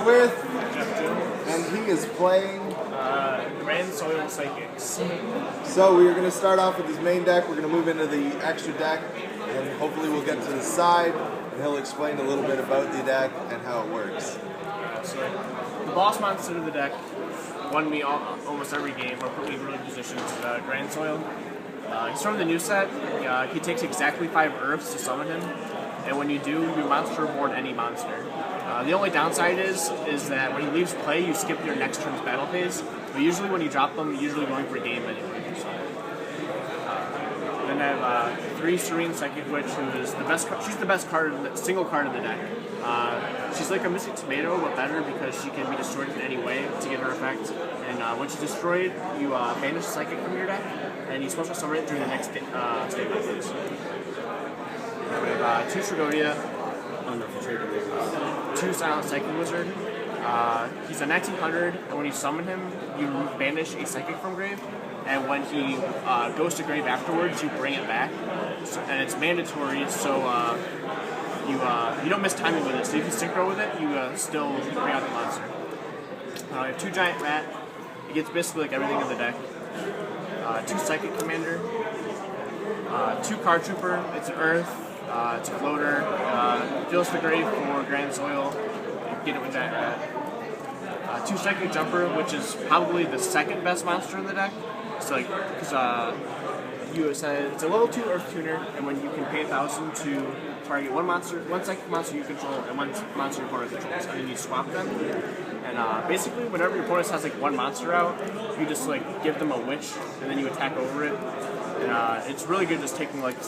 with, and he is playing Grandsoil Psychics. So we are going to start off with his main deck. We're going to move into the extra deck, and hopefully we'll get to the side, and he'll explain a little bit about the deck and how it works. So the boss monster of the deck won me almost every game, or put me in really good positions. Grandsoil. He's from the new set. He takes exactly 5 earths to summon him, and when you do, you monster board any monster. The only downside is that when he leaves play, you skip your next turn's battle phase. But usually when you drop them, you're usually going for game anyway. So, then I have 3 Serene Psychic Witch, who is the best. She's the best single card in the deck. She's like a Mystic Tomato, but better because she can be destroyed in any way to get her effect. And when she's destroyed, you banish Psychic from your deck, and you special summon it during the next standby phase. We have 2 Tragodia. 2 Silent Psychic Wizard. He's a 1900, and when you summon him, you banish a Psychic from grave, and when he goes to grave afterwards, you bring it back. And it's mandatory, so you don't miss timing with it. So if you synchro with it, you still bring out the monster. You have 2 Giant Rat. It gets basically like everything in the deck. 2 Psychic Commander. 2 Card Trooper. It's an Earth. It's a floater. Fills the grave for Grandsoil. Get it with Giant Rat. 2 Psychic Jumper, which is probably the second best monster in the deck. So like, because it's a level 2 Earth Tuner, and when you can pay 1,000 to target one Psychic monster you control and one monster your opponent controls, and then you swap them. And basically, whenever your opponent has like one monster out, you just like give them a Witch, and then you attack over it. And it's really good just taking like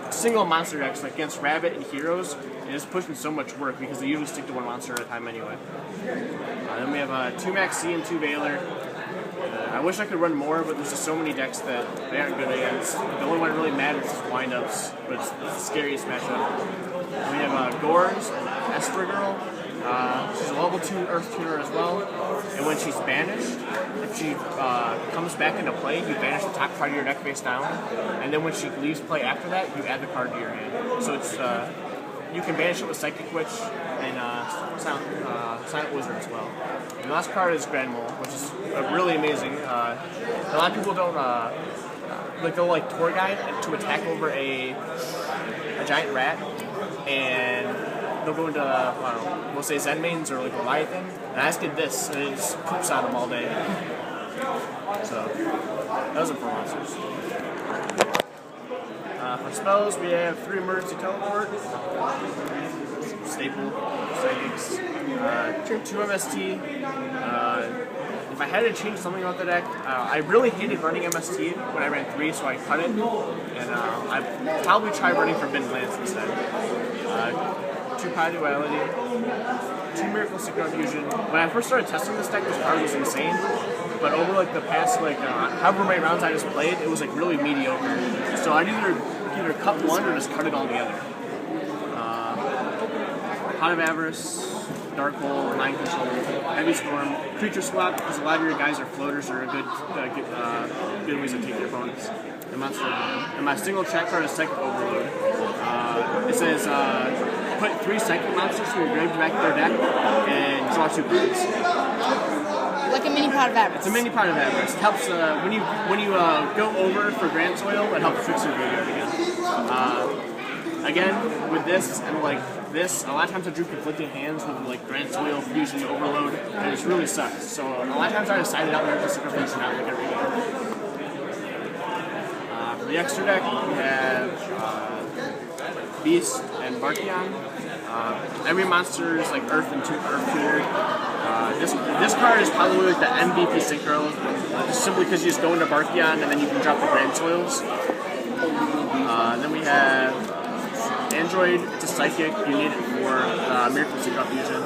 single monster decks like against Rabbit and Heroes, and it's pushing so much work because they usually stick to one monster at a time anyway. Then we have 2 Maxi and 2 Veiler. I wish I could run more, but there's just so many decks that they aren't good against. The only one that really matters is windups, but it's the scariest matchup. And we have Gores and Esper Girl. She's a level 2 Earth Tuner as well, and when she's banished, if she comes back into play, you banish the top card of your deck face down, and then when she leaves play after that, you add the card to your hand. So it's you can banish it with Psychic Witch and Silent Wizard as well. And the last card is Grand Mole, which is really amazing. A lot of people don't they'll like tour guide to attack over a giant rat, and they'll go into, we'll say Zen mains or like Leviathan, and I just did this, and it just poops on them all day. So, those are for monsters. For spells, we have 3 Emergency Teleport, Staple, Psychics, 2 MST. If I had to change something about the deck, I really hated running MST when I ran 3, so I cut it, and I'd probably try running Forbidden Lance instead. 2 Pie Duality, 2 Miracle Synchro Fusion. When I first started testing this deck, this card was insane, but over like the past however many rounds I just played, it was like really mediocre. So I'd either cut one or just cut it all together. Pot of Avarice, Dark Hole, Mind Control, Heavy Storm, Creature Swap, because a lot of your guys are floaters or are good ways to take your opponents. And my single chat card is Psychic Overload. It says put 3 Psychic monsters from your grave back to their deck and draw 2 cards. Like a mini Pot of Avarice. It's a mini Pot of Avarice. It helps when you go over for Grandsoil, it helps fix your graveyard again. Again, with this and like this, a lot of times I drew conflicting hands with like Grandsoil, Fusion, Overload, and it really sucks. So a lot of times I decided out there to sacrifice out like every game. For the extra deck, we have Beast and Barkion. Every monster is like Earth and Earth Tuner. This card is probably like the MVP synchro, just simply because you just go into Barkion and then you can drop the Grandsoils. Then we have Android, it's a Psychic, you need it for Miracle Synchro Fusion.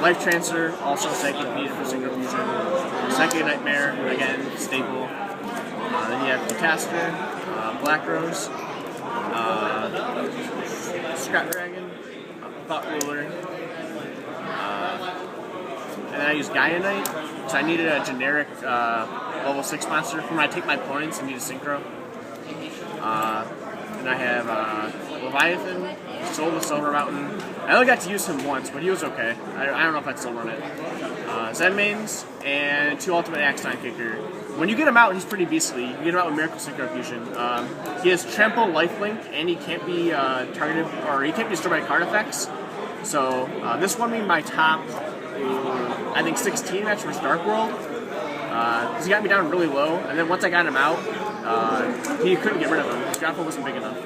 Life Transfer, also Psychic, you need it for Synchro Fusion. Psychic Nightmare, again, staple. Then you have Catastor, Black Rose, Scrap Dragon, Thought Ruler, and then I use Gaia Knight, so I needed a generic level 6 monster for when I take my points and need a synchro. And I have Leviathan, Soul the Silver Mountain. I only got to use him once, but he was okay. I don't know if I'd still run it. Zen Mains and 2 Ultimate Axe Time Kicker. When you get him out, he's pretty beastly. You get him out with Miracle Synchro Fusion. He has Trample, Lifelink, and he can't be targeted, or he can't be destroyed by card effects. So this won me my top, I think 16 match versus Dark World. He got me down really low, and then once I got him out, he couldn't get rid of him. His grapple wasn't big enough.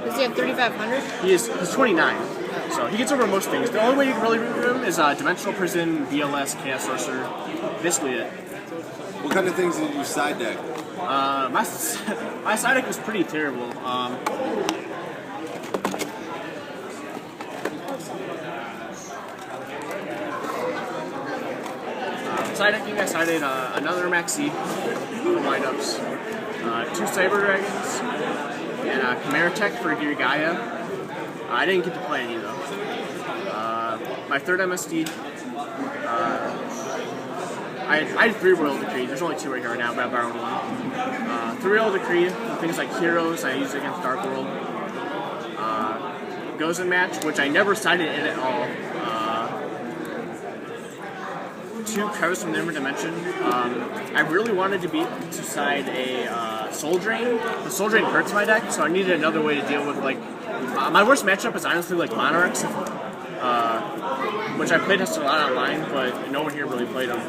Does he have 3,500? He's 29, so he gets over most things. The only way you can really root him is Dimensional Prison, BLS, Chaos Sorcerer. Basically it. What kind of things did you side deck? My side deck was pretty terrible. Side decking, I sided another Maxi for windups, 2 Cyber Dragons, and Chimera Tech for YuGiOh. I didn't get to play any though. My third MSD, I had 3 Royal Decree. There's only 2 right here now, but I borrowed 1. 3 Royal Decree, things like Heroes, I used against Dark World. Goes in match, which I never sided in at all. 2 Cards from the Infinite Dimension. I really wanted to side a Soul Drain. The Soul Drain hurts my deck, so I needed another way to deal with, like, my worst matchup is honestly like Monarchs, which I played tested a lot online, but no one here really played them.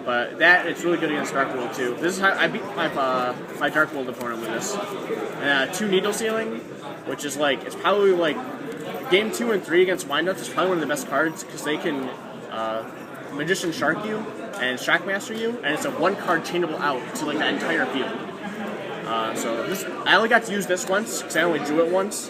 But it's really good against Dark World too. This is how I beat my Dark World opponent with this. And 2 Needle Sealing, which is like, it's probably like game 2 and 3 against Windups is probably one of the best cards because they can Magician Shark you and Shockmaster you, and it's a 1-card chainable out to like the entire field. So I only got to use this once because I only drew it once.